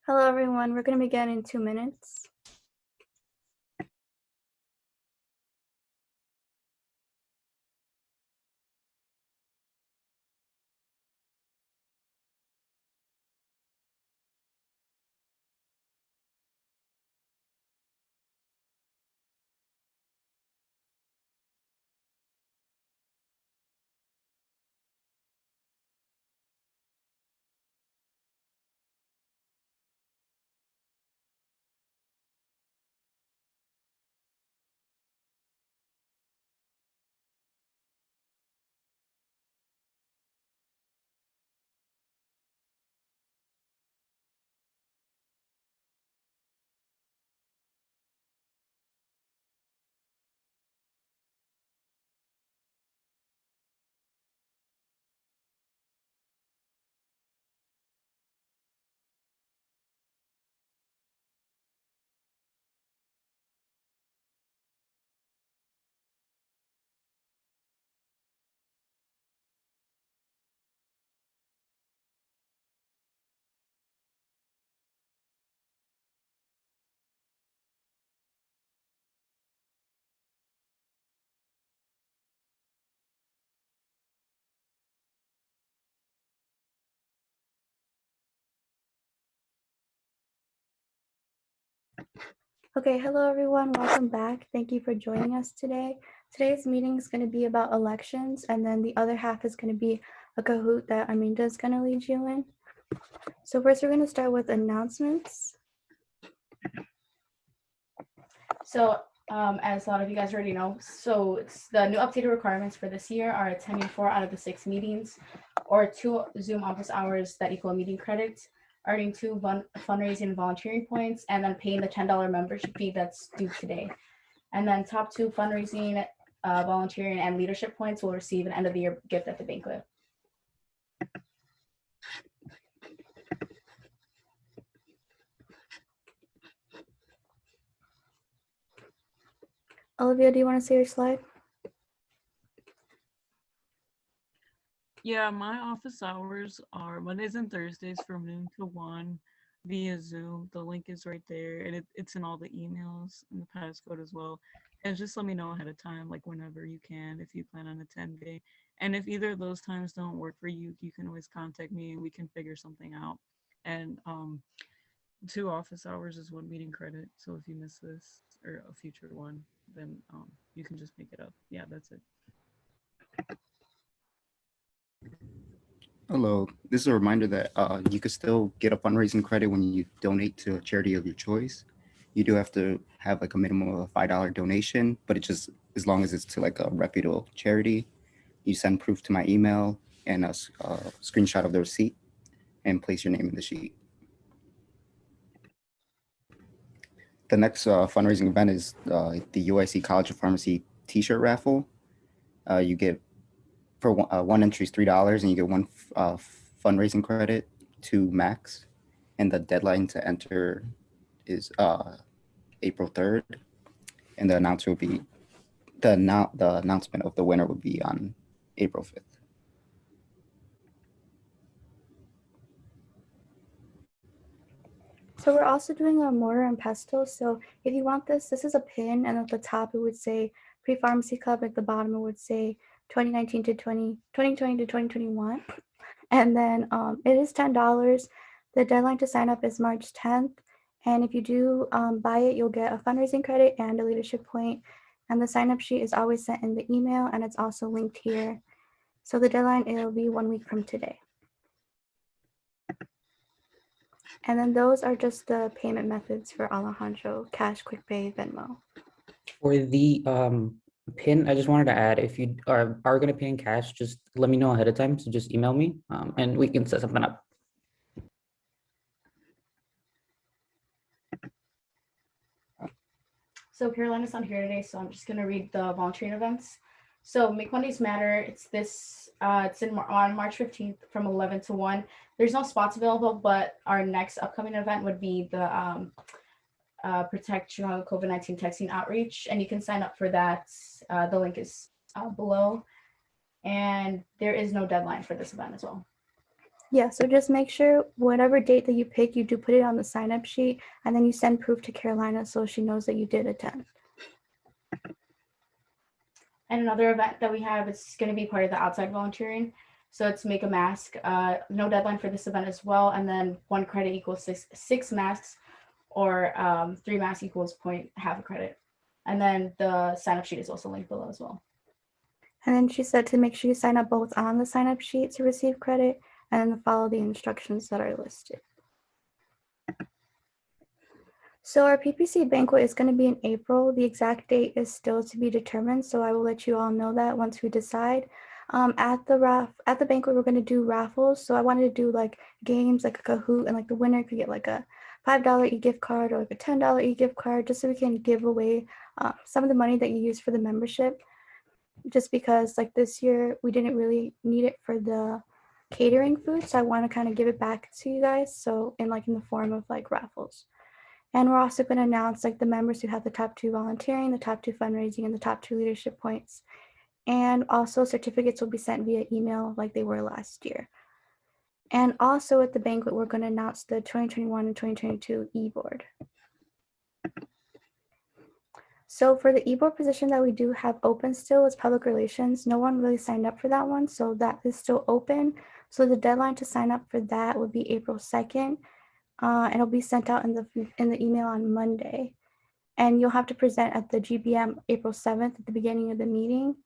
Hello, everyone. We're going to begin in 2 minutes. Okay, hello, everyone. Welcome back. Thank you for joining us today. Today's meeting is going to be about elections, and then the other half is going to be a Kahoot that Aminta is going to lead you in. So first, we're going to start with announcements. So as a lot of you guys already know, so it's the new updated requirements for this year are attending 4 out of the 6 meetings or 2 Zoom office hours that equal meeting credits, earning 2 fundraising and volunteering points, and then paying the $10 membership fee that's due today. And then top 2 fundraising, volunteering, and leadership points will receive an end of the year gift at the banquet. Olivia, do you want to say your slide? Yeah, my office hours are Mondays and Thursdays from noon to 1 via Zoom. The link is right there, and it's in all the emails and the passcode as well. And just let me know ahead of time, like whenever you can, if you plan on attending. And if either of those times don't work for you, you can always contact me and we can figure something out. And 2 office hours is 1 meeting credit. So if you miss this or a future one, then you can just make it up. Yeah, that's it. Hello, this is a reminder that you could still get a fundraising credit when you donate to a charity of your choice. You do have to have like a minimum of a $5 donation, but it just as long as it's to like a reputable charity, you send proof to my email and a screenshot of the receipt and place your name in the sheet. The next fundraising event is the UIC College of Pharmacy T-shirt raffle. You get for one entry is $3, and you get 1 fundraising credit, 2 max, and the deadline to enter is April 3rd, and the announcement of the winner will be on April 5th. So we're also doing a mortar and pestle. So if you want this is a pin, and at the top it would say Pre-Pharmacy Club. At the bottom it would say 2019 to 2020 to 2021. And then it is $10. The deadline to sign up is March 10th. And if you do buy it, you'll get a fundraising credit and a leadership point. And the sign-up sheet is always sent in the email, and it's also linked here. So the deadline, it'll be 1 week from today. And then those are just the payment methods for Alejandro: Cash, QuickPay, Venmo. For the pin, I just wanted to add, if you are going to pay in cash, just let me know ahead of time. So just email me and we can set something up. So Carolina's not here today, so I'm just gonna read the volunteering events. So Make Mondays Matter. It's this. It's on March 15th from 11 to 1. There's no spots available, but our next upcoming event would be the Protect Chicago COVID-19 texting outreach, and you can sign up for that. The link is below, and there is no deadline for this event as well. Yeah, so just make sure whatever date that you pick, you do put it on the sign-up sheet, and then you send proof to Carolina so she knows that you did attend. And another event that we have is going to be part of the outside volunteering. So it's make a mask. No deadline for this event as well. And then 1 credit equals six masks, or 3 masks equals half a credit. And then the sign up sheet is also linked below as well. And then she said to make sure you sign up both on the sign-up sheet to receive credit and then follow the instructions that are listed. So our PPC banquet is going to be in April. The exact date is still to be determined, so I will let you all know that once we decide. At the banquet, we're going to do raffles. So I wanted to do like games, like a Kahoot, and like the winner could get like a $5 e-gift card or like a $10 e-gift card, just so we can give away some of the money that you use for the membership. Just because like this year we didn't really need it for the catering food, so I want to kind of give it back to you guys. So in the form of like raffles. And we're also going to announce like the members who have the top 2 volunteering, the top 2 fundraising, and the top 2 leadership points. And also certificates will be sent via email like they were last year. And also at the banquet, we're going to announce the 2021 and 2022 e-board. So for the e-board position that we do have open still is public relations. No one really signed up for that one, so that is still open. So the deadline to sign up for that would be April 2nd. And it'll be sent out in the email on Monday. And you'll have to present at the GBM April 7th at the beginning of the meeting.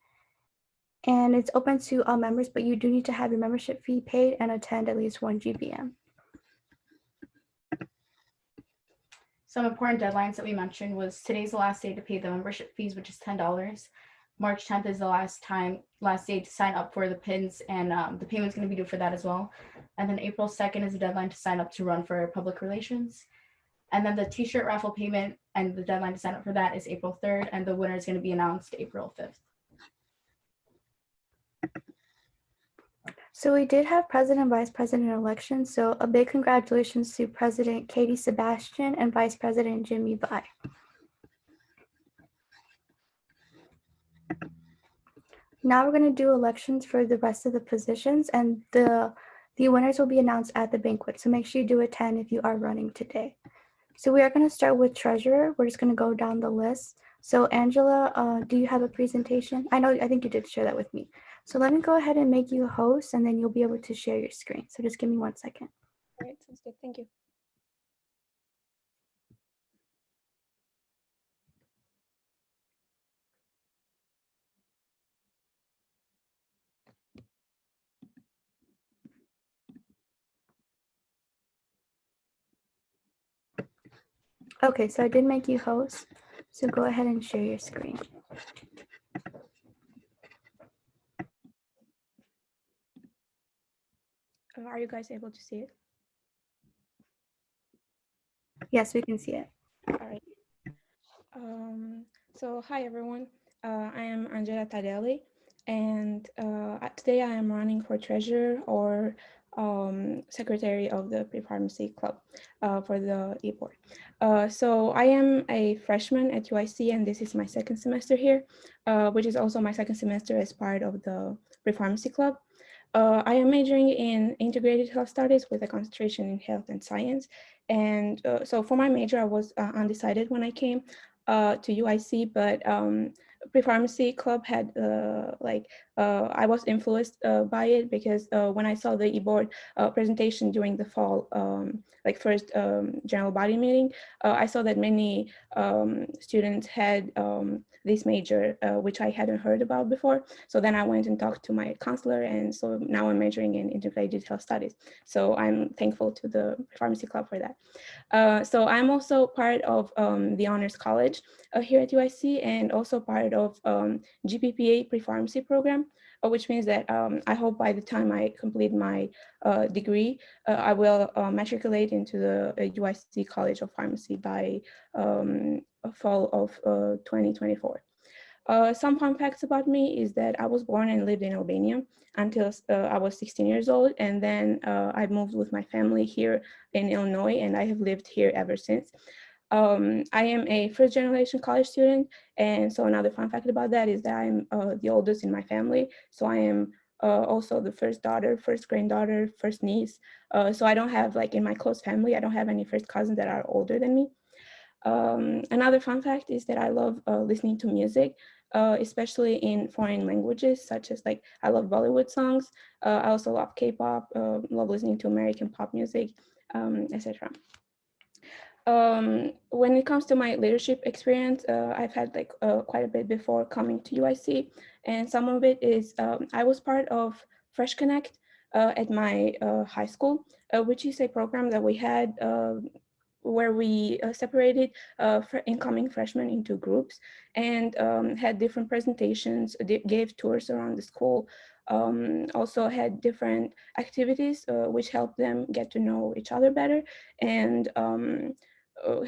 And it's open to all members, but you do need to have your membership fee paid and attend at least 1 GBM. Some important deadlines that we mentioned was today's the last day to pay the membership fees, which is $10. March 10th is the last day to sign up for the pins, and the payment's going to be due for that as well. And then April 2nd is the deadline to sign up to run for public relations. And then the t-shirt raffle payment and the deadline to sign up for that is April 3rd, and the winner is going to be announced April 5th. So we did have president and vice president elections. So a big congratulations to President Katie Sebastian and Vice President Jimmy Bai. Now we're going to do elections for the rest of the positions, and the winners will be announced at the banquet. So make sure you do attend if you are running today. So we are going to start with treasurer. We're just going to go down the list. So Angela, do you have a presentation? I think you did share that with me. So let me go ahead and make you a host, and then you'll be able to share your screen. So just give me 1 second. All right, sounds good. Thank you. Okay, so I did make you host. So go ahead and share your screen. Are you guys able to see it? Yes, we can see it. All right. So hi everyone. I am Angela Tadelli, and today I am running for treasurer or secretary of the pre-pharmacy club for the e-board. So I am a freshman at UIC, and this is my 2nd semester here, which is also my 2nd semester as part of the pre-pharmacy club. I am majoring in integrated health studies with a concentration in health and science. And so for my major, I was undecided when I came to UIC, but pre-pharmacy club had I was influenced by it because when I saw the e-board presentation during the fall, first general body meeting, I saw that many students had this major, which I hadn't heard about before. So then I went and talked to my counselor, and so now I'm majoring in integrated health studies. So I'm thankful to the pharmacy club for that. So I'm also part of the Honors College here at UIC, and also part of GPPA pre-pharmacy program, which means that I hope by the time I complete my degree, I will matriculate into the UIC College of Pharmacy by fall of 2024. Some fun facts about me is that I was born and lived in Albania until I was 16 years old, and then I moved with my family here in Illinois, and I have lived here ever since. I am a 1st generation college student, and so another fun fact about that is that I'm the oldest in my family, so I am also the first daughter, first granddaughter, first niece. So I don't have, like, in my close family, I don't have any first cousins that are older than me. Another fun fact is that I love listening to music, especially in foreign languages, such as, like, I love Bollywood songs. I also love K-pop, love listening to American pop music, etc. When it comes to my leadership experience, I've had, like, quite a bit before coming to UIC, and some of it is I was part of Fresh Connect at my high school, which is a program that we had where we separated incoming freshmen into groups and had different presentations, gave tours around the school, also had different activities which helped them get to know each other better and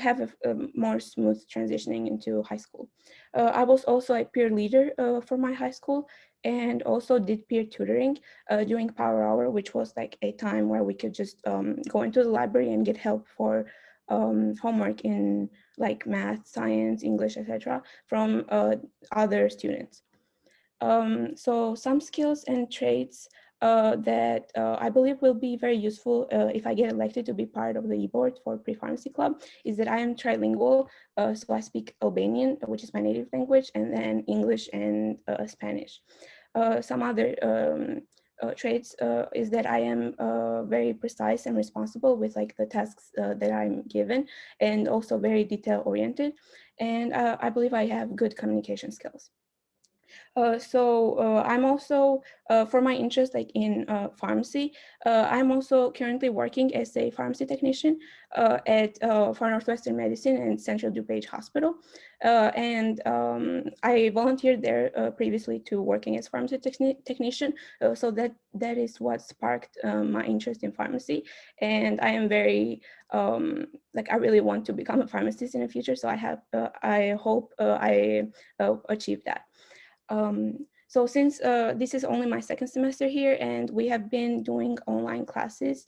have a more smooth transitioning into high school. I was also a peer leader for my high school and also did peer tutoring during Power Hour, which was like a time where we could just go into the library and get help for homework in like math, science, English, etc. from other students. So some skills and traits that I believe will be very useful if I get elected to be part of the e-board for Pre-Pharmacy Club is that I am trilingual. So I speak Albanian, which is my native language, and then English and Spanish. Some other traits is that I am very precise and responsible with like the tasks that I'm given, and also very detail oriented. And I believe I have good communication skills. I'm also, for my interest like in pharmacy, I'm also currently working as a pharmacy technician at Far Northwestern Medicine and Central DuPage Hospital. I volunteered there previously to working as pharmacy technician. So that is what sparked my interest in pharmacy. And I am very, like I really want to become a pharmacist in the future. So I hope I achieve that. So since this is only my second semester here and we have been doing online classes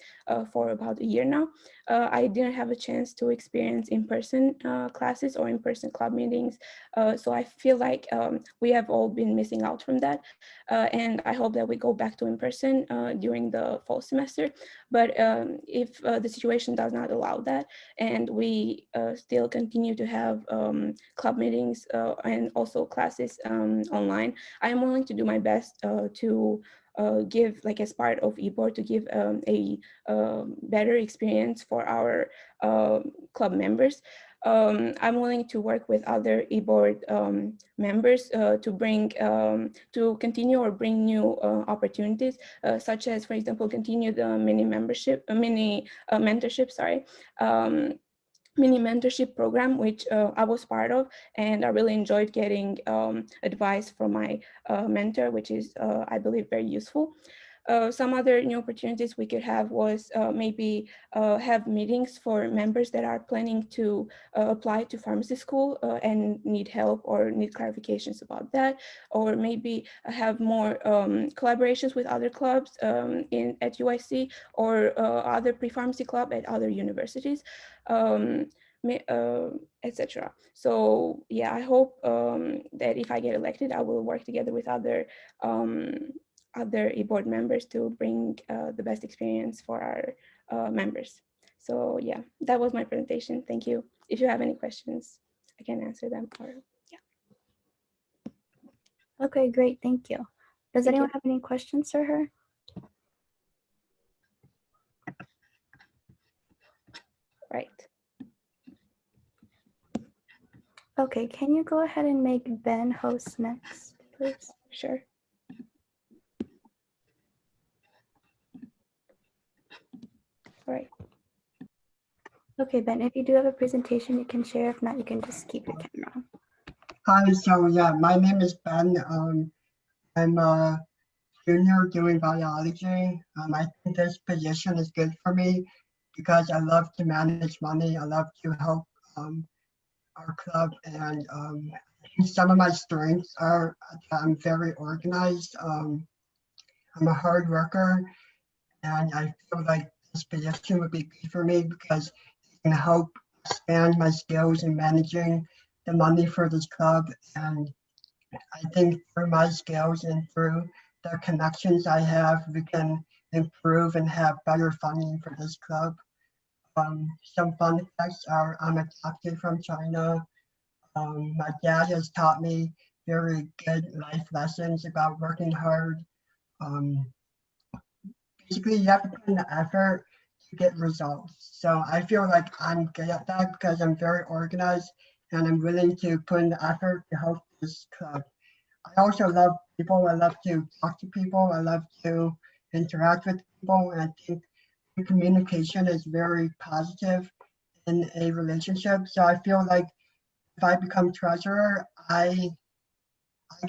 for about a year now, I didn't have a chance to experience in-person classes or in-person club meetings. So I feel like we have all been missing out from that. And I hope that we go back to in-person during the fall semester. But if the situation does not allow that and we still continue to have club meetings and also classes online, I am willing to do my best to give, like as part of eBoard, to give a better experience for our club members. I'm willing to work with other eBoard members to bring, to continue or bring new opportunities, such as, for example, continue the mini mentorship, sorry. Mini mentorship program, which I was part of, and I really enjoyed getting advice from my mentor, which is, I believe, very useful. Some other new opportunities we could have was maybe have meetings for members that are planning to apply to pharmacy school and need help or need clarifications about that, or maybe have more collaborations with other clubs at UIC or other pre-pharmacy club at other universities. Etc. So yeah, I hope that if I get elected, I will work together with other board members to bring the best experience for our members. So yeah, that was my presentation. Thank you. If you have any questions, I can answer them. Or yeah. Okay, great. Thank you. Does Thank anyone you. have any questions for her? Right. Okay, can you go ahead and make Ben host next, please? Sure. All right. Okay, Ben, if you do have a presentation, you can share. If not, you can just keep your camera on. Hi, so yeah, my name is Ben. I'm a junior doing biology. I think this position is good for me because I love to manage money. I love to help our club, and some of my strengths are that I'm very organized. I'm a hard worker, and I feel like this position would be good for me because it can help expand my skills in managing the money for this club. And I think through my skills and through the connections I have, we can improve and have better funding for this club. Some fun facts are I'm adopted from China. My dad has taught me very good life lessons about working hard. Um, Basically, you have to put in the effort to get results. So I feel like I'm good at that because I'm very organized and I'm willing to put in the effort to help this club. I also love people. I love to talk to people. I love to interact with people. And I think communication is very positive in a relationship. So I feel like if I become treasurer, I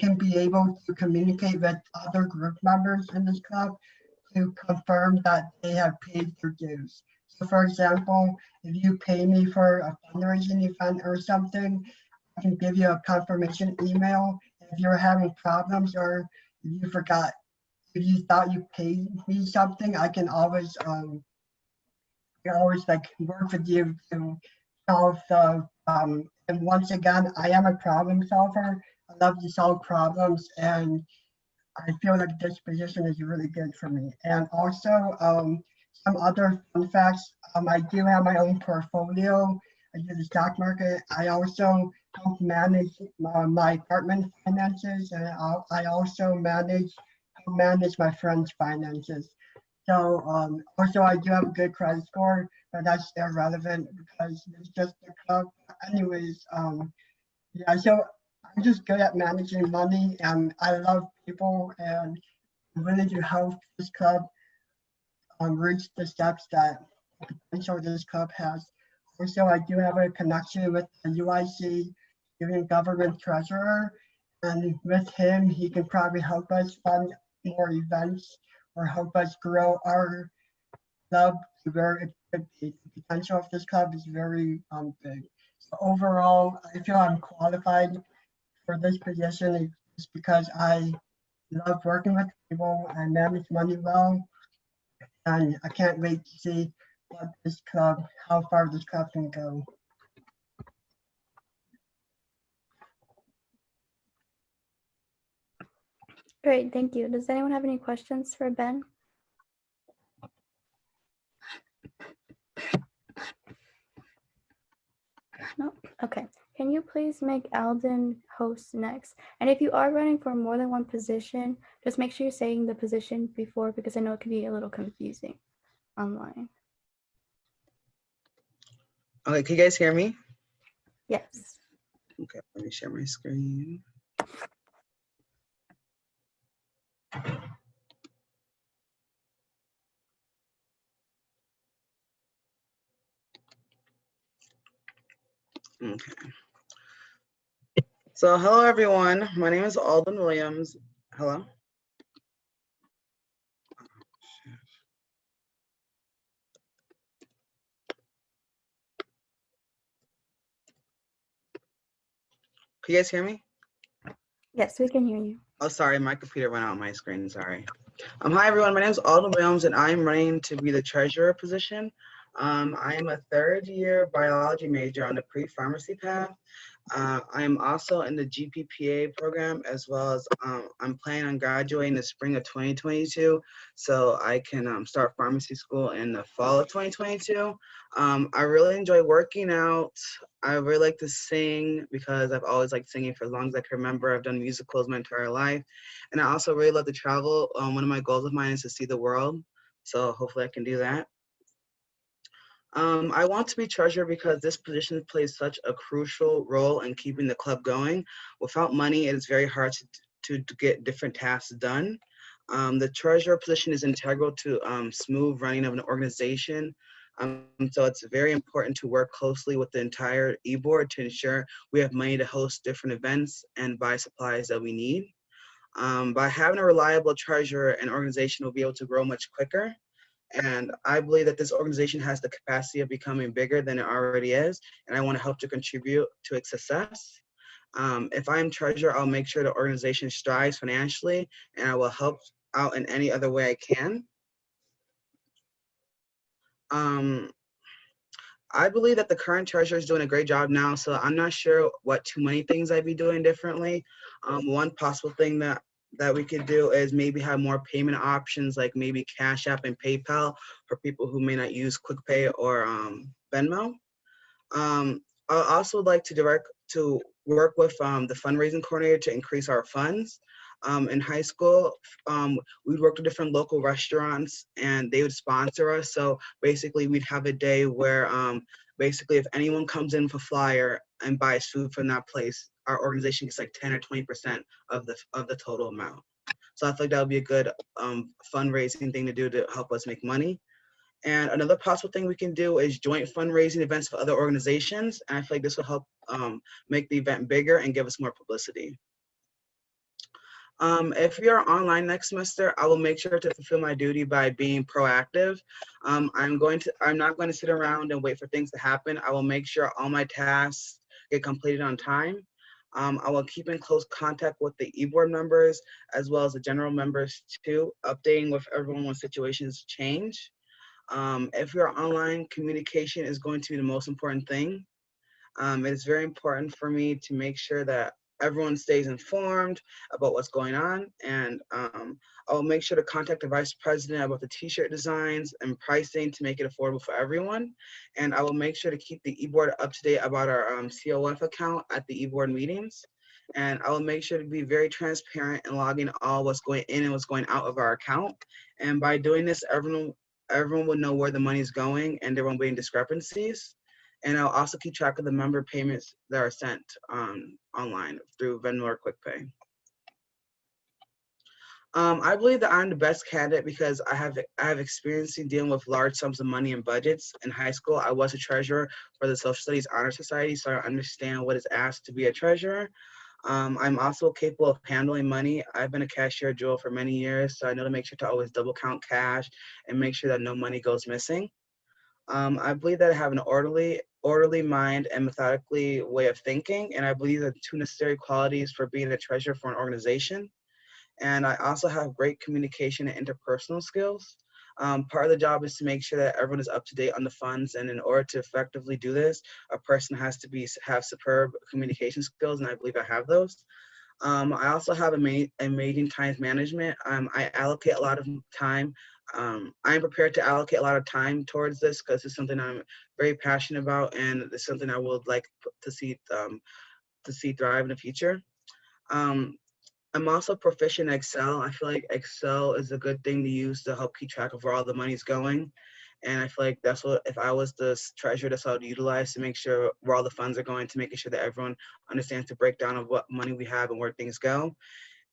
can be able to communicate with other group members in this club to confirm that they have paid their dues. So for example, if you pay me for a fundraising event or something, I can give you a confirmation email. If you're having problems or if you forgot, if you thought you paid me something, I can always like work with you to solve the and once again, I am a problem solver. I love to solve problems and I feel like this position is really good for me. And also some other fun facts, I do have my own portfolio. I do the stock market. I also help manage my apartment finances and I also help manage my friends' finances. So also I do have a good credit score, but that's irrelevant because it's just a club. Anyways, yeah, so I'm just good at managing money and I love people and I'm willing to help this club reach the steps that the potential this club has. Also, I do have a connection with the UIC Student Government Treasurer, and with him, he can probably help us fund more events or help us grow our club to where it could be. The potential of this club is very big. So overall, I feel I'm qualified for this position is because I love working with people, I manage money well, and I can't wait to see how far this club can go. Great, thank you. Does anyone have any questions for Ben? No? Okay. Can you please make Alden host next? And if you are running for more than one position, just make sure you're saying the position before because I know it can be a little confusing online. Okay, can you guys hear me? Yes. Okay, let me share my screen. Okay. So hello everyone, my name is Alden Williams. Hello? Can you guys hear me? Yes, we can hear you. Oh, sorry, my computer went out on my screen, sorry. Hi everyone, my name is Alden Williams and I'm running to be the treasurer position. I am a third-year biology major on the pre-pharmacy path. I am also in the GPPA program as well as I'm planning on graduating the spring of 2022 so I can start pharmacy school in the fall of 2022. I really enjoy working out. I really like to sing because I've always liked singing for as long as I can remember. I've done musicals my entire life. And I also really love to travel. One of my goals of mine is to see the world. So hopefully I can do that. I want to be treasurer because this position plays such a crucial role in keeping the club going. Without money, it is very hard to get different tasks done. The treasurer position is integral to smooth running of an organization. So it's very important to work closely with the entire e-board to ensure we have money to host different events and buy supplies that we need. By having a reliable treasurer, an organization will be able to grow much quicker. And I believe that this organization has the capacity of becoming bigger than it already is, and I want to help to contribute to its success. If I'm treasurer, I'll make sure the organization strives financially, and I will help out in any other way I can. I believe that the current treasurer is doing a great job now, so I'm not sure what too many things I'd be doing differently. One possible thing that that we could do is maybe have more payment options, like maybe Cash App and PayPal for people who may not use QuickPay or Venmo. I also like to work with the fundraising coordinator to increase our funds. In high school, we'd work with different local restaurants and they would sponsor us. So basically we'd have a day where basically if anyone comes in with a flyer and buys food from that place, our organization gets like 10 or 20% of the total amount. So I feel like that would be a good fundraising thing to do to help us make money. And another possible thing we can do is joint fundraising events for other organizations. And I feel like this will help make the event bigger and give us more publicity. If we are online next semester, I will make sure to fulfill my duty by being proactive. I'm not going to sit around and wait for things to happen. I will make sure all my tasks get completed on time. I will keep in close contact with the e-board members as well as the general members too, updating with everyone when situations change. If you're online, communication is going to be the most important thing. It is very important for me to make sure that everyone stays informed about what's going on. And I'll make sure to contact the vice president about the t-shirt designs and pricing to make it affordable for everyone. And I will make sure to keep the e-board up to date about our COF account at the e-board meetings. And I will make sure to be very transparent and logging all what's going in and what's going out of our account. And by doing this, everyone will know where the money is going and there won't be any discrepancies. And I'll also keep track of the member payments that are sent online through Venmo or QuickPay. I believe that I'm the best candidate because I have experience in dealing with large sums of money and budgets. In high school, I was a treasurer for the Social Studies Honor Society, so I understand what is asked to be a treasurer. I'm also capable of handling money. I've been a cashier at Jewel for many years, so I know to make sure to always double count cash and make sure that no money goes missing. I believe that I have an orderly mind and methodically way of thinking, and I believe that two necessary qualities for being a treasurer for an organization. And I also have great communication and interpersonal skills. Part of the job is to make sure that everyone is up to date on the funds, and in order to effectively do this, a person has to have superb communication skills, and I believe I have those. I also have amazing time management. I allocate a lot of time. I'm prepared to allocate a lot of time towards this because it's something I'm very passionate about, and it's something I would like to see thrive in the future. I'm also proficient in Excel. I feel like Excel is a good thing to use to help keep track of where all the money's going. And I feel like that's what, if I was the treasurer, that's what I would utilize to make sure where all the funds are going, to making sure that everyone understands the breakdown of what money we have and where things go.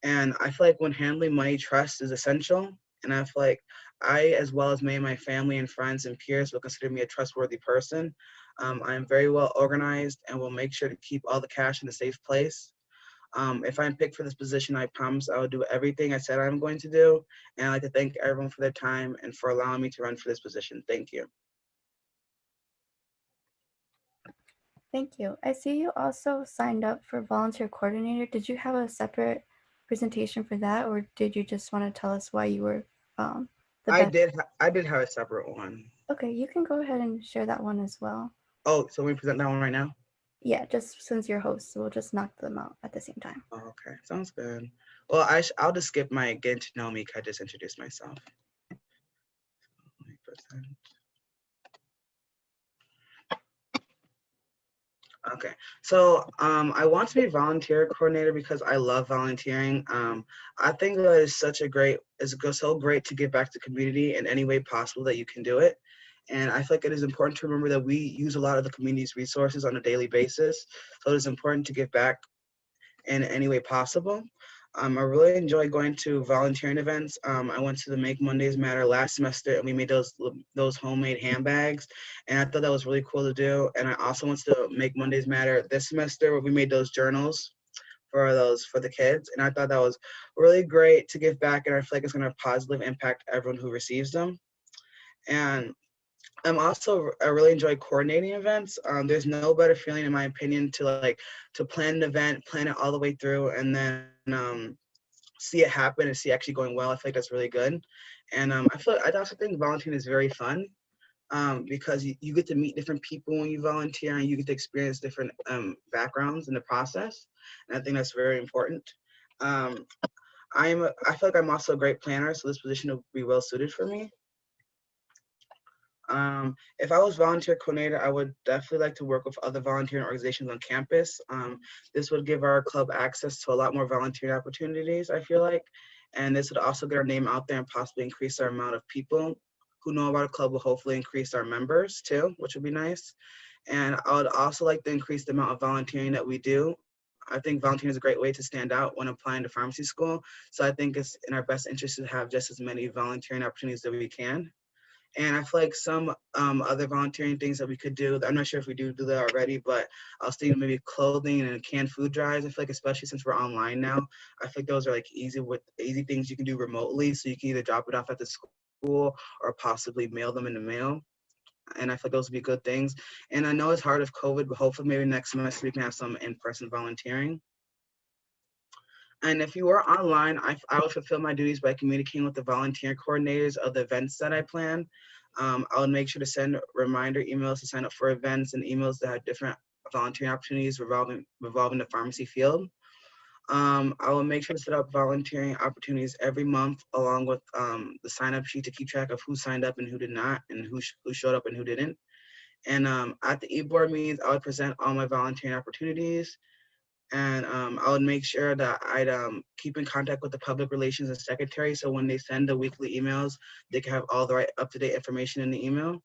And I feel like when handling money, trust is essential. And I feel like I, as well as many of my family and friends and peers, will consider me a trustworthy person. I am very well organized and will make sure to keep all the cash in a safe place. If I'm picked for this position, I promise I will do everything I said I'm going to do. And I'd like to thank everyone for their time and for allowing me to run for this position. Thank you. Thank you. I see you also signed up for volunteer coordinator. Did you have a separate presentation for that, or did you just want to tell us why you were the I best? did have a separate one. Okay, you can go ahead and share that one as well. Oh, so we present that one right now? Yeah, just since you're host, we'll just knock them out at the same time. Oh, okay, sounds good. Well, I'll just skip my getting to know me because I just introduced myself. Okay, so I want to be volunteer coordinator because I love volunteering. I think that it's so great to give back to the community in any way possible that you can do it. And I feel like it is important to remember that we use a lot of the community's resources on a daily basis. So it is important to give back in any way possible. I really enjoy going to volunteering events. I went to the Make Mondays Matter last semester and we made those homemade handbags. And I thought that was really cool to do. And I also went to Make Mondays Matter this semester where we made those journals for the kids. And I thought that was really great to give back. And I feel like it's going to positively impact everyone who receives them. And I really enjoy coordinating events. There's no better feeling, in my opinion, to plan an event, plan it all the way through, and then see it happen and see it actually going well. I feel like that's really good. And I also think volunteering is very fun because you get to meet different people when you volunteer and you get to experience different backgrounds in the process. And I think that's very important. I feel like I'm also a great planner, so this position will be well suited for me. If I was volunteer coordinator, I would definitely like to work with other volunteering organizations on campus. This would give our club access to a lot more volunteering opportunities, I feel like. And this would also get our name out there and possibly increase our amount of people who know about a club, will hopefully increase our members too, which would be nice. And I would also like to increase the amount of volunteering that we do. I think volunteering is a great way to stand out when applying to pharmacy school. So I think it's in our best interest to have just as many volunteering opportunities that we can. And I feel like some other volunteering things that we could do, I'm not sure if we do that already, but I was thinking maybe clothing and canned food drives. I feel like, especially since we're online now, I think those are like easy things you can do remotely. So you can either drop it off at the school or possibly mail them in the mail. And I feel like those would be good things. And I know it's hard with COVID, but hopefully maybe next semester we can have some in-person volunteering. And if you were online, I would fulfill my duties by communicating with the volunteer coordinators of the events that I plan. I would make sure to send reminder emails to sign up for events and emails that have different volunteering opportunities revolving the pharmacy field. I will make sure to set up volunteering opportunities every month, along with the sign-up sheet to keep track of who signed up and who did not, and who showed up and who didn't. And at the e-board meetings, I would present all my volunteering opportunities. And I would make sure that I'd keep in contact with the public relations and secretary, so when they send the weekly emails, they can have all the right up-to-date information in the email.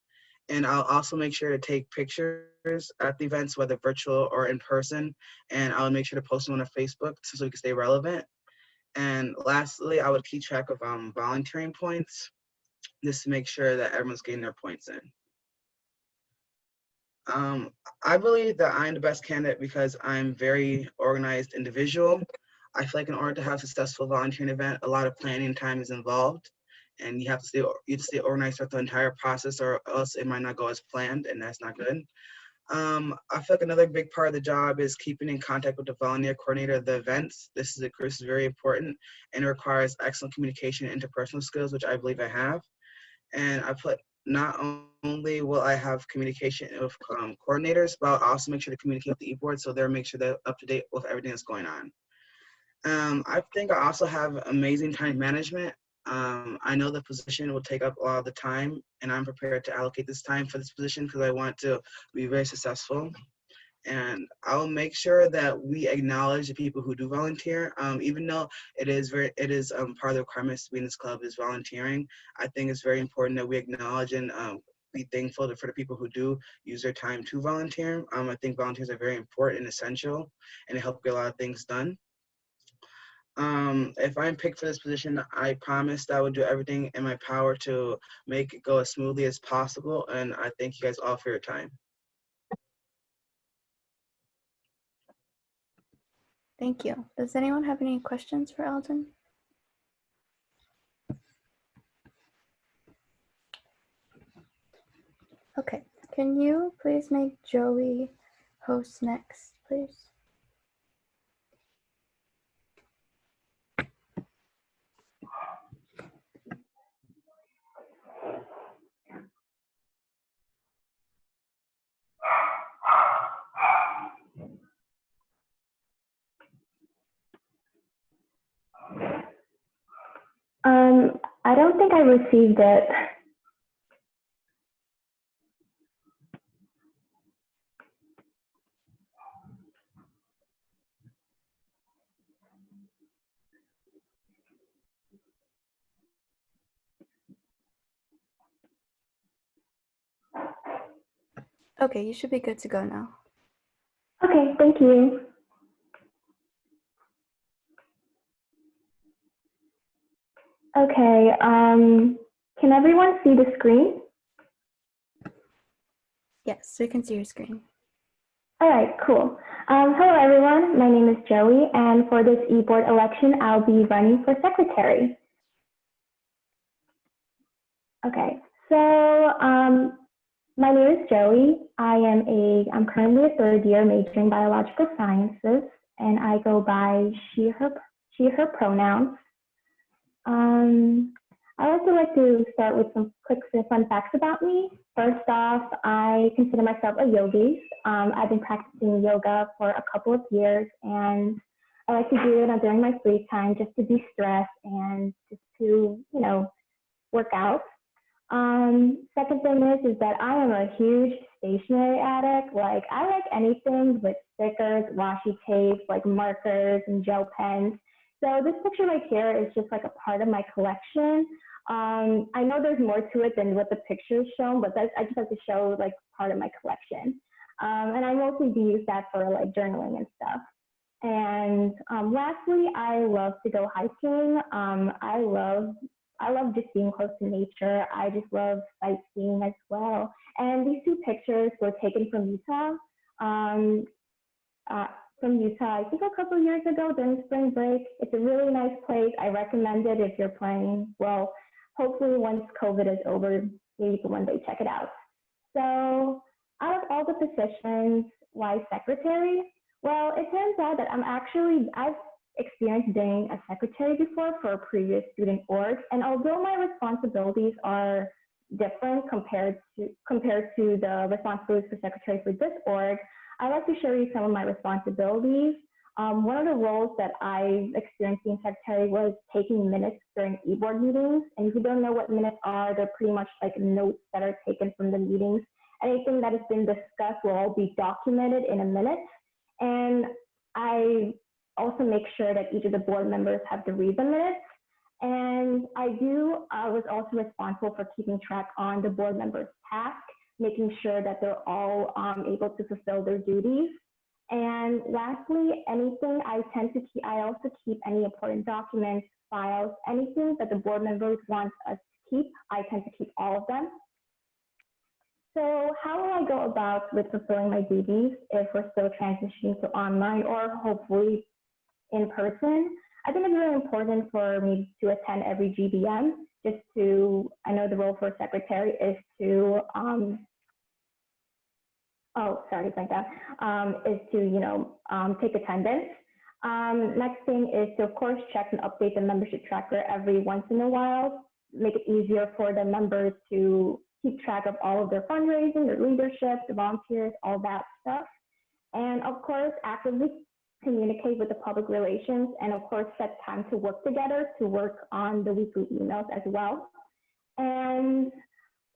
And I'll also make sure to take pictures at the events, whether virtual or in person, and I'll make sure to post them on our Facebook so we can stay relevant. And lastly, I would keep track of volunteering points, just to make sure that everyone's getting their points in. I believe that I'm the best candidate because I'm very organized individual. I feel like in order to have a successful volunteering event, a lot of planning time is involved, and you have to stay organized throughout the entire process, or else it might not go as planned, and that's not good. I feel like another big part of the job is keeping in contact with the volunteer coordinator of the events. This is very important, and it requires excellent communication and interpersonal skills, which I believe I have. And I put, not only will I have communication with coordinators, but I'll also make sure to communicate with the e-board, so they'll make sure they're up to date with everything that's going on. I think I also have amazing time management. I know the position will take up a lot of the time, and I'm prepared to allocate this time for this position because I want to be very successful. And I'll make sure that we acknowledge the people who do volunteer, even though it is part of the requirements to be in this club is volunteering. I think it's very important that we acknowledge and be thankful for the people who do use their time to volunteer. I think volunteers are very important and essential, and they help get a lot of things done. If I'm picked for this position, I promise that I would do everything in my power to make it go as smoothly as possible. And I thank you guys all for your time. Thank you. Does anyone have any questions for Alden? Okay, can you please make Joey host next, please? I don't think I received it. Okay, you should be good to go now. Okay, thank you. Okay, can everyone see the screen? Yes, we can see your screen. All right, cool. Hello, everyone. My name is Joey, and for this e-board election, I'll be running for secretary. Okay, so my name is Joey. I'm currently a third year majoring biological sciences, and I go by she, her pronouns. I also like to start with some quick fun facts about me. First off, I consider myself a yogis. I've been practicing yoga for a couple of years, and I like to do it during my free time just to de-stress and just to, work out. Second thing is that I am a huge stationery addict. Like I like anything with stickers, washi tape, like markers and gel pens. So this picture right here is just like a part of my collection. I know there's more to it than what the picture is shown, but I just have to show like part of my collection. And I mostly do use that for like journaling and stuff. And lastly, I love to go hiking. I love just being close to nature. I just love sightseeing as well. And these two pictures were taken from Utah. I think a couple of years ago during spring break. It's a really nice place. I recommend it if you're planning. Well, hopefully once COVID is over, maybe you can one day check it out. So out of all the positions, why secretary? Well, it turns out that I've experienced being a secretary before for a previous student org. And although my responsibilities are different compared to the responsibilities for secretary for this org, I'd like to show you some of my responsibilities. One of the roles that I experienced being secretary was taking minutes during e-board meetings. And if you don't know what minutes are, they're pretty much like notes that are taken from the meetings. Anything that has been discussed will all be documented in a minute. And I also make sure that each of the board members have to read the minutes. And I was also responsible for keeping track on the board members' tasks, making sure that they're all able to fulfill their duties. And lastly, I also keep any important documents, files, anything that the board members want us to keep, I tend to keep all of them. So how will I go about with fulfilling my duties if we're still transitioning to online or hopefully in person? I think it's really important for me to attend every GBM I know the role for secretary is to, take attendance. Next thing is to, of course, check and update the membership tracker every once in a while, make it easier for the members to keep track of all of their fundraising, their leadership, the volunteers, all that stuff. And of course, actively communicate with the public relations and of course, set time to work together to work on the weekly emails as well. And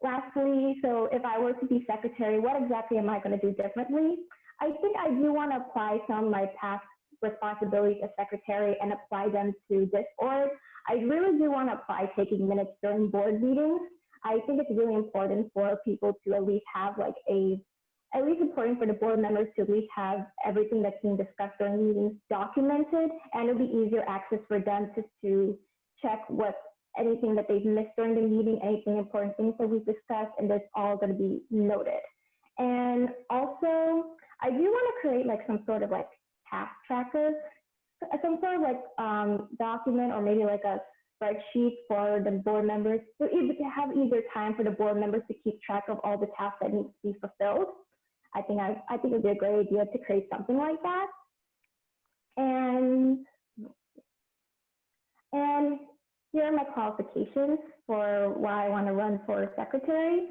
lastly, so if I were to be secretary, what exactly am I going to do differently? I think I do want to apply some of my past responsibilities as secretary and apply them to this org. I really do want to apply taking minutes during board meetings. I think it's really important for people to at least have important for the board members to at least have everything that's being discussed during meetings documented, and it'll be easier access for them to check anything that they've missed during the meeting, anything important things that we've discussed, and that's all going to be noted. And also, I do want to create like some sort of like task tracker, some sort of like document or maybe like a spreadsheet for the board members to have either time for the board members to keep track of all the tasks that need to be fulfilled. I think it'd be a great idea to create something like that. And here are my qualifications for why I want to run for secretary.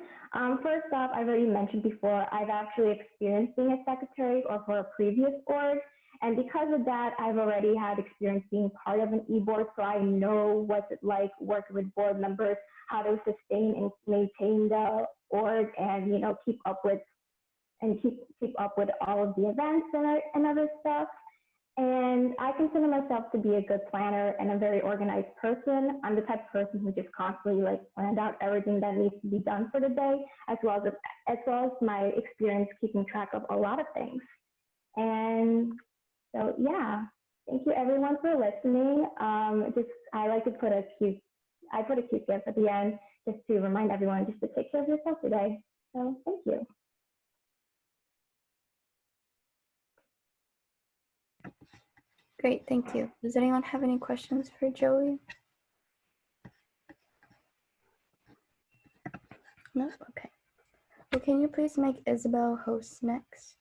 First off, I've already mentioned before, I've actually experienced being a secretary or for a previous org. And because of that, I've already had experience being part of an e-board, so I know what's it like working with board members, how to sustain and maintain the org, and keep up with all of the events and other stuff. And I consider myself to be a good planner and a very organized person. I'm the type of person who just constantly planned out everything that needs to be done for the day, as well as my experience keeping track of a lot of things. And so yeah, thank you everyone for listening. I like to put a cute gift at the end just to remind everyone just to take care of yourself today. So thank you. Great, thank you. Does anyone have any questions for Joey? No? Okay. Well, can you please make Isabel host next?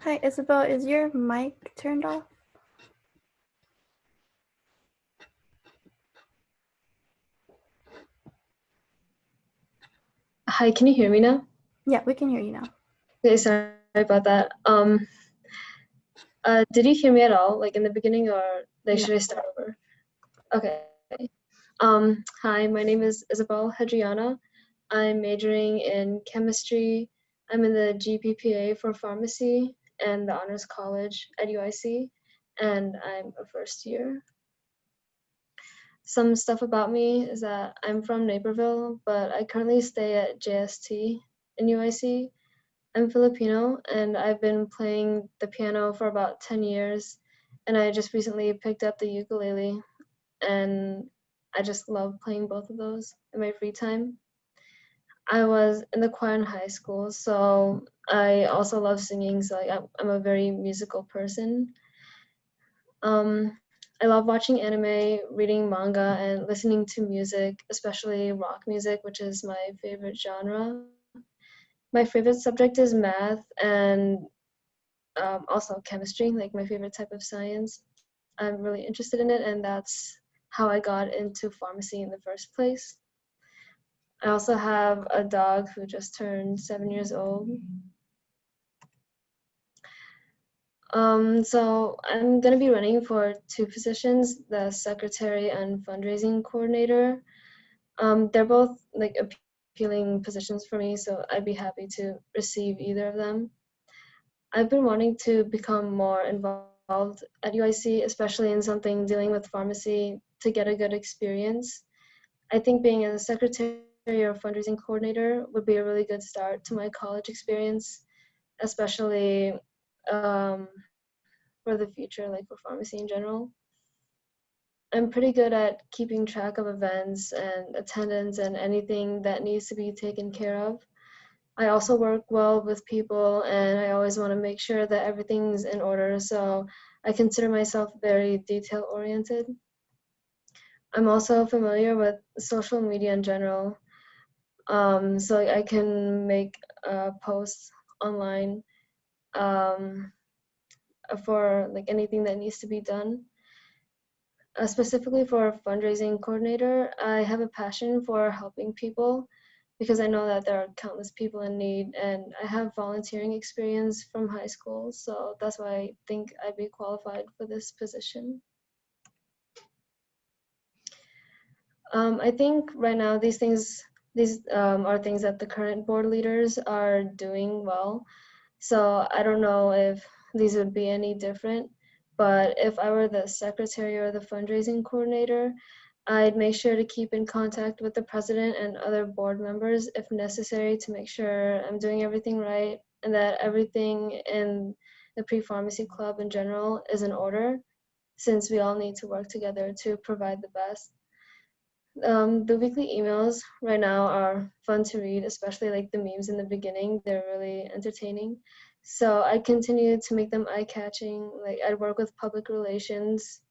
Hi, Isabel. Is your mic turned off? Hi, can you hear me now? Yeah, we can hear you now. Okay, sorry about that. Did you hear me at all, like in the beginning, or like No. should I start over? Okay. Hi, my name is Isabel Hadriana. I'm majoring in chemistry. I'm in the GPPA for pharmacy and the honors college at UIC, and I'm a first year. Some stuff about me is that I'm from Naperville, but I currently stay at JST in UIC. I'm Filipino and I've been playing the piano for about 10 years, and I just recently picked up the ukulele, and I just love playing both of those in my free time. I was in the choir in high school, so I also love singing, so I'm a very musical person. I love watching anime, reading manga, and listening to music, especially rock music, which is my favorite genre. My favorite subject is math and also chemistry, like my favorite type of science. I'm really interested in it, and that's how I got into pharmacy in the first place. I also have a dog who just turned 7 years old. So I'm gonna be running for two positions, the secretary and fundraising coordinator. They're both like appealing positions for me, so I'd be happy to receive either of them. I've been wanting to become more involved at UIC, especially in something dealing with pharmacy, to get a good experience. I think being a secretary or fundraising coordinator would be a really good start to my college experience, especially for the future, like for pharmacy in general. I'm pretty good at keeping track of events and attendance and anything that needs to be taken care of. I also work well with people, and I always want to make sure that everything's in order, so I consider myself very detail oriented. I'm also familiar with social media in general, so I can make posts online um, for like anything that needs to be done. Specifically for a fundraising coordinator, I have a passion for helping people because I know that there are countless people in need, and I have volunteering experience from high school, so that's why I think I'd be qualified for this position. I think right now these are things that the current board leaders are doing well, so I don't know if these would be any different, but if I were the secretary or the fundraising coordinator, I'd make sure to keep in contact with the president and other board members if necessary to make sure I'm doing everything right and that everything in the pre-pharmacy club in general is in order, since we all need to work together to provide the best. The weekly emails right now are fun to read, especially like the memes in the beginning. They're really entertaining. So I continue to make them eye-catching. Like I'd work with public relations.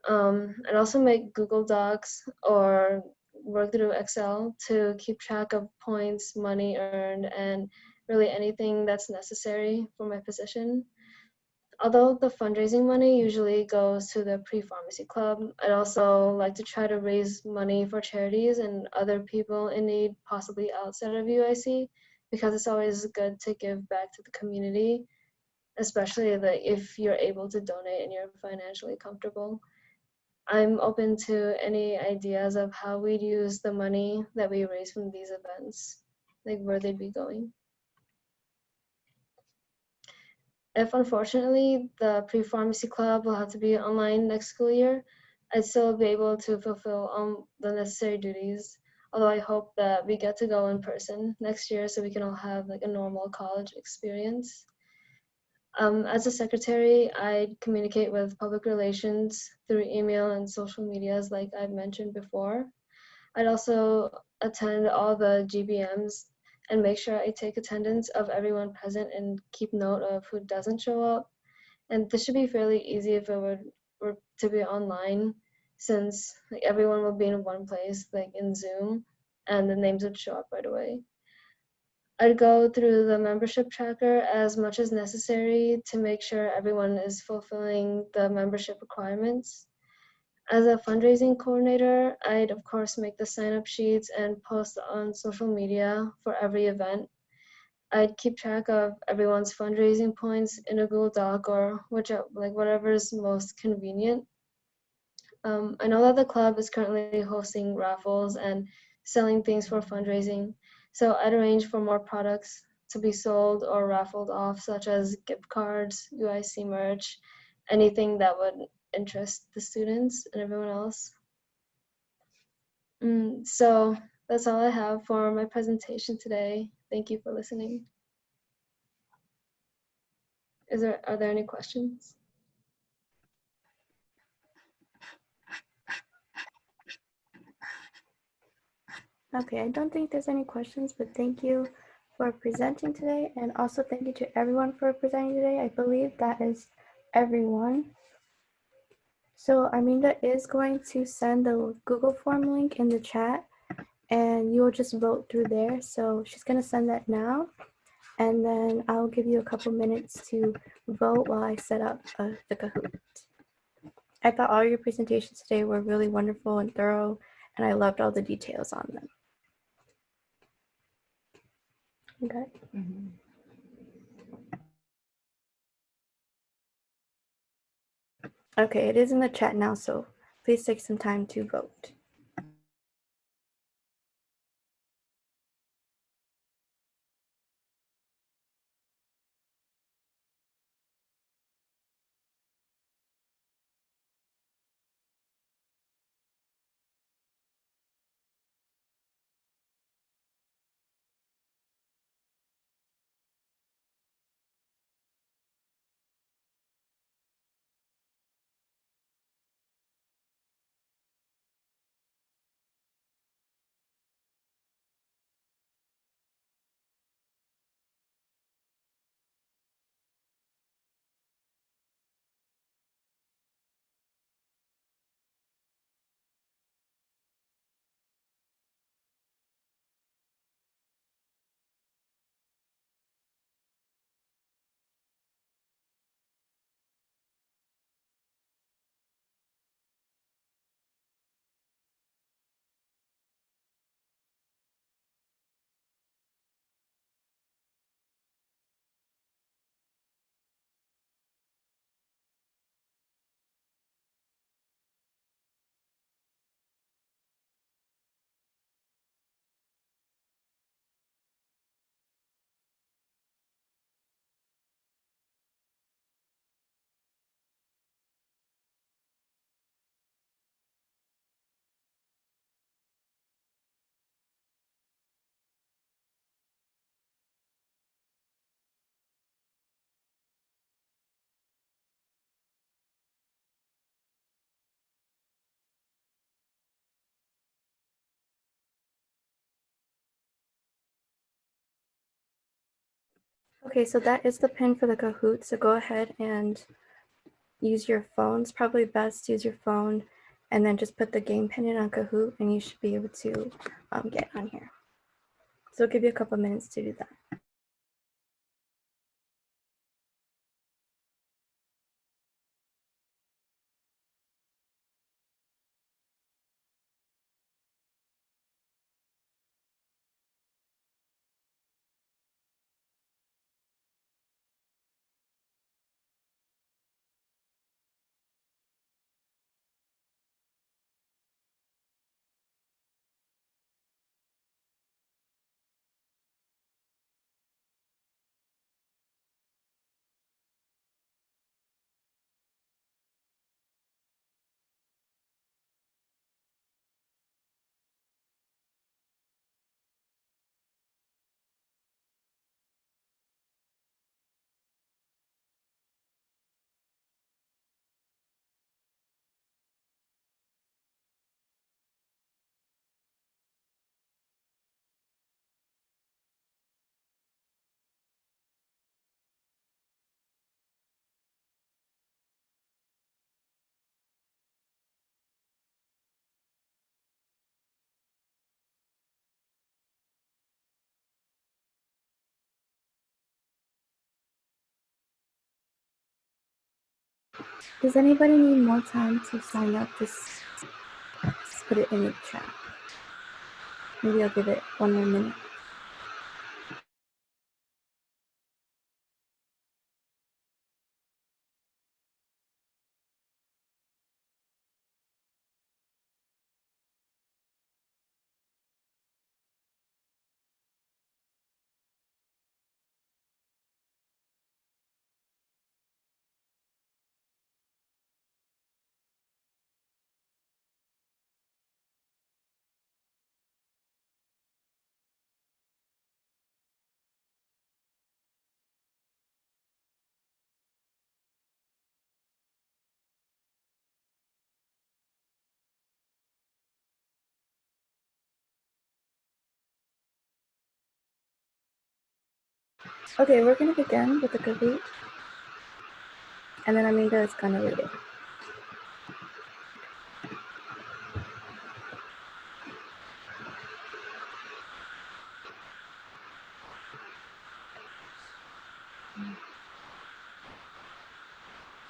I'd also make Google Docs or work through Excel to keep track of points, money earned, and really anything that's necessary for my position. Although the fundraising money usually goes to the pre-pharmacy club, I'd also like to try to raise money for charities and other people in need, possibly outside of UIC, because it's always good to give back to the community, especially like if you're able to donate and you're financially comfortable. I'm open to any ideas of how we'd use the money that we raise from these events, like where they'd be going. If unfortunately the pre-pharmacy club will have to be online next school year, I'd still be able to fulfill the necessary duties. Although I hope that we get to go in person next year so we can all have like a normal college experience. As a secretary, I communicate with public relations through email and social medias like I've mentioned before. I'd also attend all the GBMs and make sure I take attendance of everyone present and keep note of who doesn't show up. And this should be fairly easy if it were to be online, since like everyone will be in one place, like in Zoom, and the names would show up right away. I'd go through the membership tracker as much as necessary to make sure everyone is fulfilling the membership requirements. As a fundraising coordinator, I'd of course make the sign-up sheets and post on social media for every event. I'd keep track of everyone's fundraising points in a Google Doc or whatever is most convenient. I know that the club is currently hosting raffles and selling things for fundraising, so I'd arrange for more products to be sold or raffled off, such as gift cards, UIC merch, anything that would interest the students and everyone else. So that's all I have for my presentation today. Thank you for listening. Are there any questions? Okay, I don't think there's any questions, but thank you for presenting today, and also thank you to everyone for presenting today. I believe that is everyone. So Arminda is going to send the Google form link in the chat, and you will just vote through there. So she's going to send that now, and then I'll give you a couple minutes to vote while I set up the Kahoot. I thought all your presentations today were really wonderful and thorough, and I loved all the details on them. Okay. Okay, it is in the chat now, so please take some time to vote. Okay, so that is the pin for the Kahoot. So go ahead and use your phone. It's probably best to use your phone and then just put the game pin in on Kahoot and you should be able to get on here. So it'll give you a couple minutes to do that. Does anybody need more time to sign up? Just put it in the chat. Maybe I'll give it 1 more minute. Okay, we're gonna begin with the Kahoot, and then Aminga is gonna read it.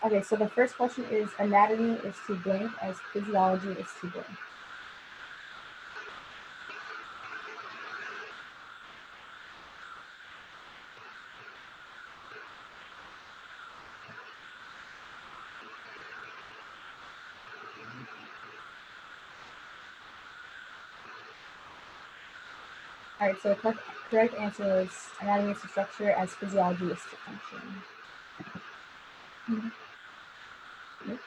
Okay, so the first question is anatomy is to blink as physiology is to blink. All right, so the correct answer was anatomy is to structure as physiology is to function. Yep.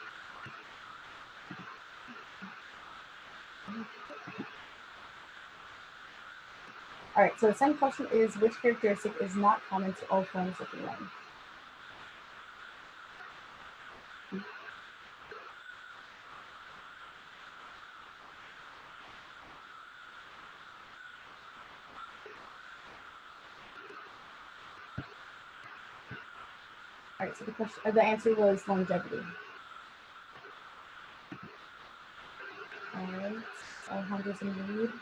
All right, so the second question is which characteristic is not common to all forms of life? All right, so the answer was longevity. All right, Alejandro's in the lead.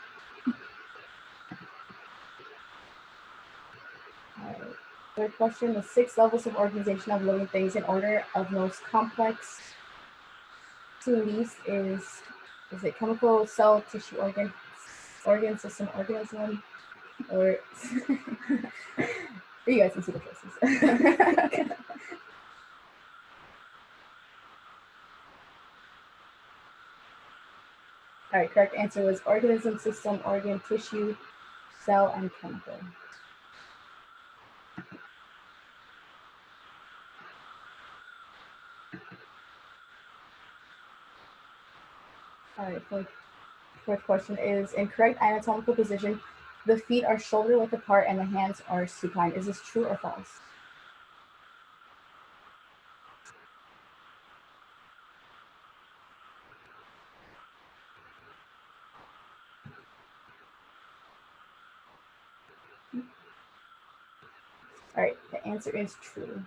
All right, third question, the 6 levels of organization of living things in order of most complex to least is it chemical, cell, tissue, organ system, organism, or you guys can see the choices. All right, correct answer was organism, system, organ, tissue, cell, and chemical. All right, fourth question is in correct anatomical position, the feet are shoulder width apart and the hands are supine. Is this true or false? All right, the answer is true.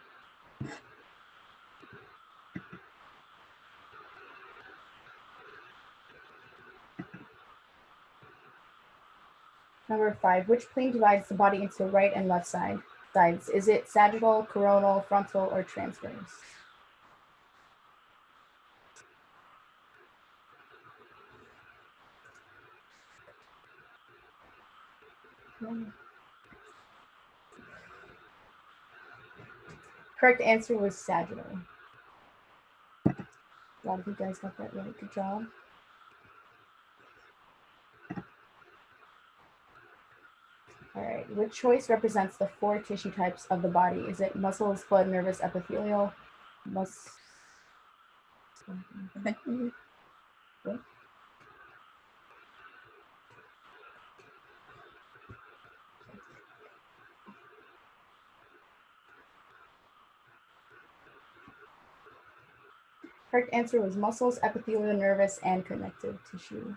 Number 5, which plane divides the body into right and left sides? Is it sagittal, coronal, frontal, or transverse? Correct answer was sagittal. A lot of you guys got that right. Good job. All right. Which choice represents the 4 tissue types of the body? Is it muscles, blood, nervous, epithelial? Correct answer was muscles, epithelial, nervous, and connective tissue.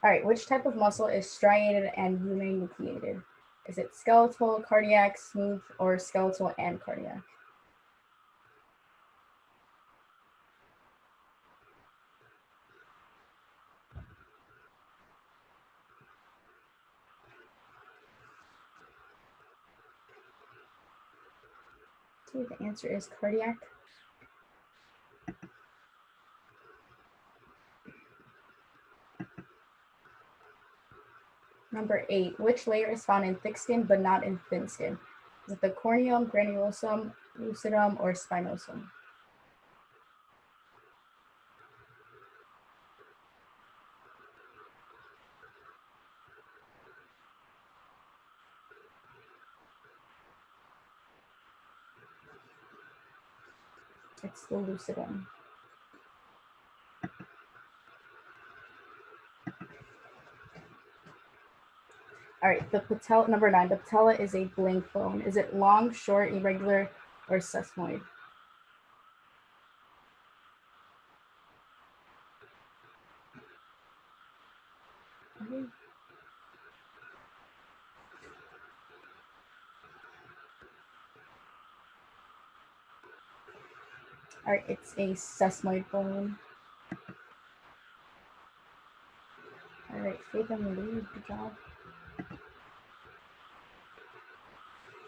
All right, which type of muscle is striated and uninucleated? Is it skeletal, cardiac, smooth, or skeletal and cardiac? Okay, the answer is cardiac. Number 8, which layer is found in thick skin but not in thin skin? Is it the corneum, granulosum, lucidum, or spinosum? It's the lucidum. All right, the patella, number 9, the patella is a blank bone. Is it long, short, irregular, or sesamoid? Okay. All right, it's a sesamoid bone. All right, Faith, I'm gonna lead. Good job.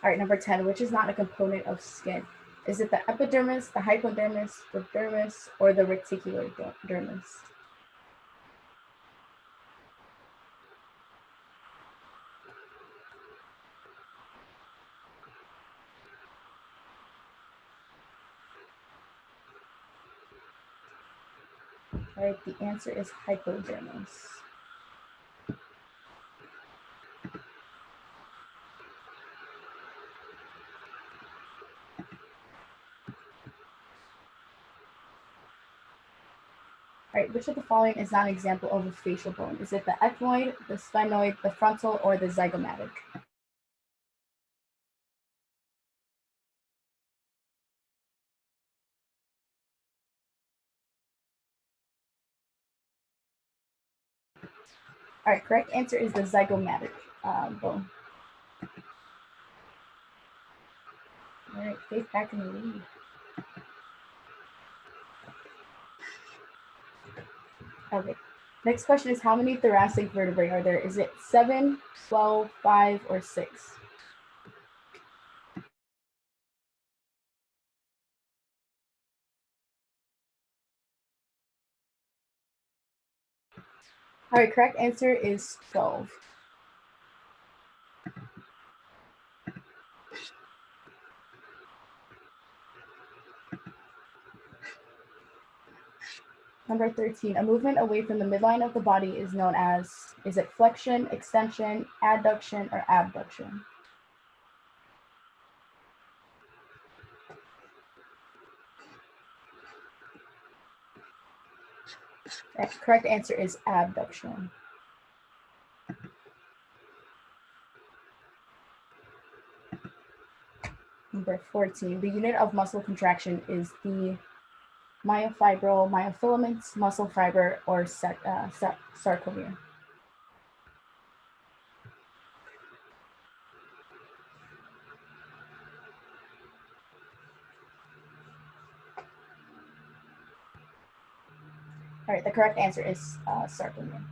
All right, number 10, which is not a component of skin? Is it the epidermis, the hypodermis, the dermis, or the reticular dermis? All right, the answer is hypodermis. All right, which of the following is not an example of a facial bone? Is it the ethmoid, the sphenoid, the frontal, or the zygomatic? All right, correct answer is the zygomatic bone. All right, Faith back in the lead. Okay, next question is how many thoracic vertebrae are there? Is it 7, 12, 5, or 6? All right, correct answer is 12. Number 13, a movement away from the midline of the body is known as, is it flexion, extension, adduction, or abduction? Correct answer is abduction. Number 14, the unit of muscle contraction is the myofibril, myofilaments, muscle fiber, or sarcomere. All right, the correct answer is sarcomere.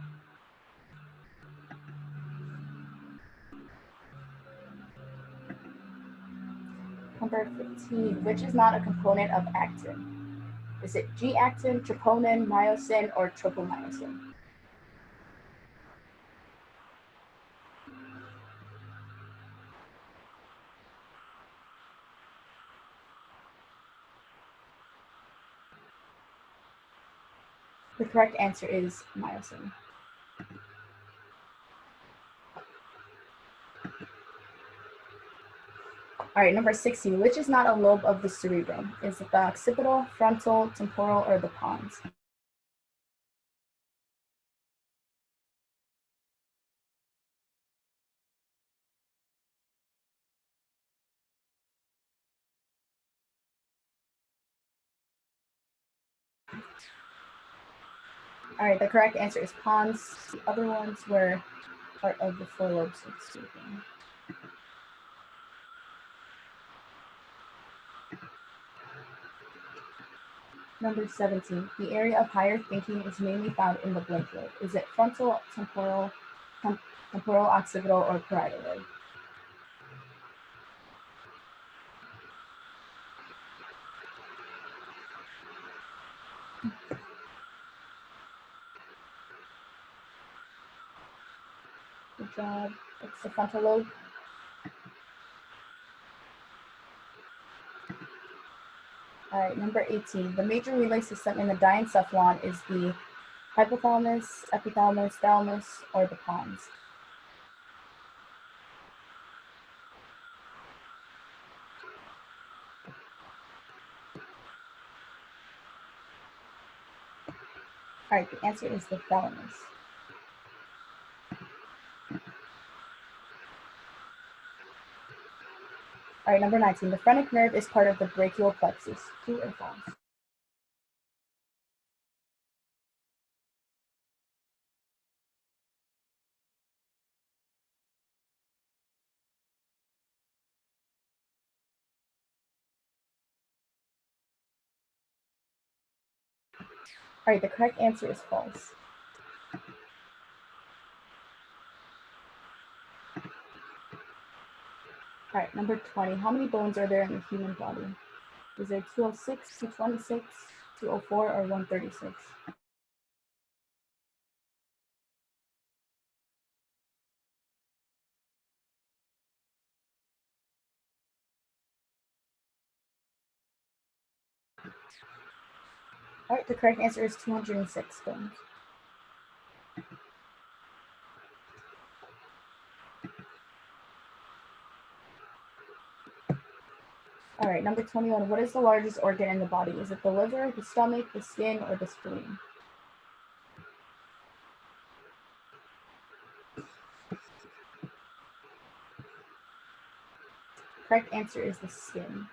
Number 15, which is not a component of actin? Is it G-actin, troponin, myosin, or tropomyosin? The correct answer is myosin. All right, number 16, which is not a lobe of the cerebrum? Is it the occipital, frontal, temporal, or the pons? All right, the correct answer is pons. The other ones were part of the four lobes of the cerebrum. Number 17, the area of higher thinking is mainly found in the blank lobe. Is it frontal, temporal, occipital, or parietal lobe? Good job. It's the frontal lobe. All right, number 18. The major relay system in the diencephalon is the hypothalamus, epithalamus, thalamus, or the pons. All right, the answer is the thalamus. All right, number 19. The phrenic nerve is part of the brachial plexus. True or false? All right, the correct answer is false. All right, number 20. How many bones are there in the human body? Is there 206, 226, 204, or 136? All right, the correct answer is 206 bones. All right, number 21. What is the largest organ in the body? Is it the liver, the stomach, the skin, or the spleen? Correct answer is the skin.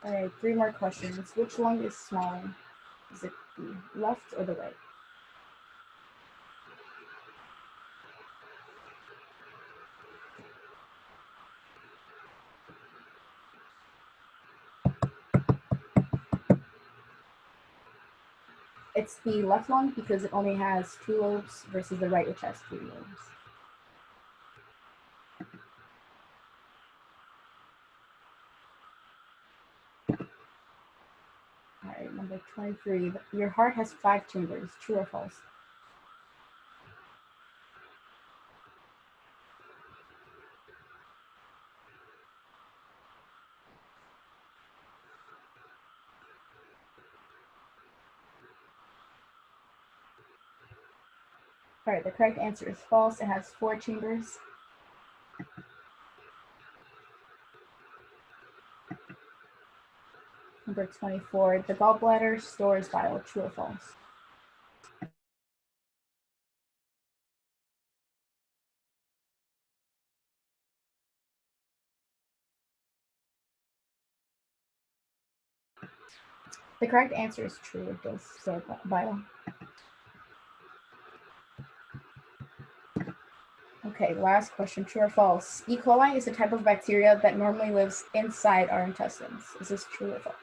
All right, 3 more questions. Which lung is smaller? Is it the left or the right? It's the left lung because it only has 2 lobes versus the right, which has 3 lobes. All right, number 23. Your heart has 5 chambers. True or false? All right, the correct answer is false. It has 4 chambers. Number 24. The gallbladder stores bile. True or false? The correct answer is true. It does store bile. Okay, last question. True or false? E. coli is a type of bacteria that normally lives inside our intestines. Is this true or false?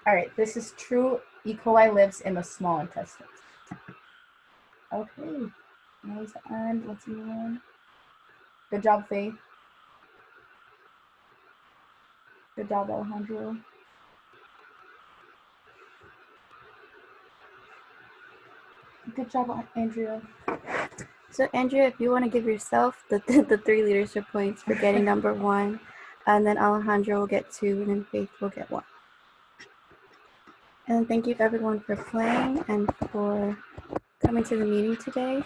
All right, this is true. E. coli lives in the small intestines. Okay, that was the end. Let's move on. Good job, Faith. Good job, Alejandro. Good job, Andrea. So Andrea, if you want to give yourself the 3 leadership points for getting number 1, and then Alejandro will get 2, and then Faith will get 1. And thank you everyone for playing and for coming to the meeting today.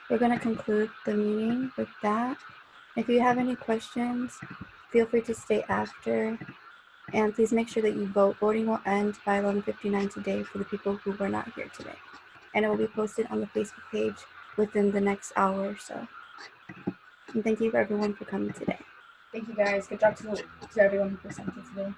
We're going to conclude the meeting with that. If you have any questions, feel free to stay after. And please make sure that you vote. Voting will end by 11:59 today for the people who were not here today. And it will be posted on the Facebook page within the next hour or so. And thank you everyone for coming today. Thank you guys. Good job to everyone who presented today.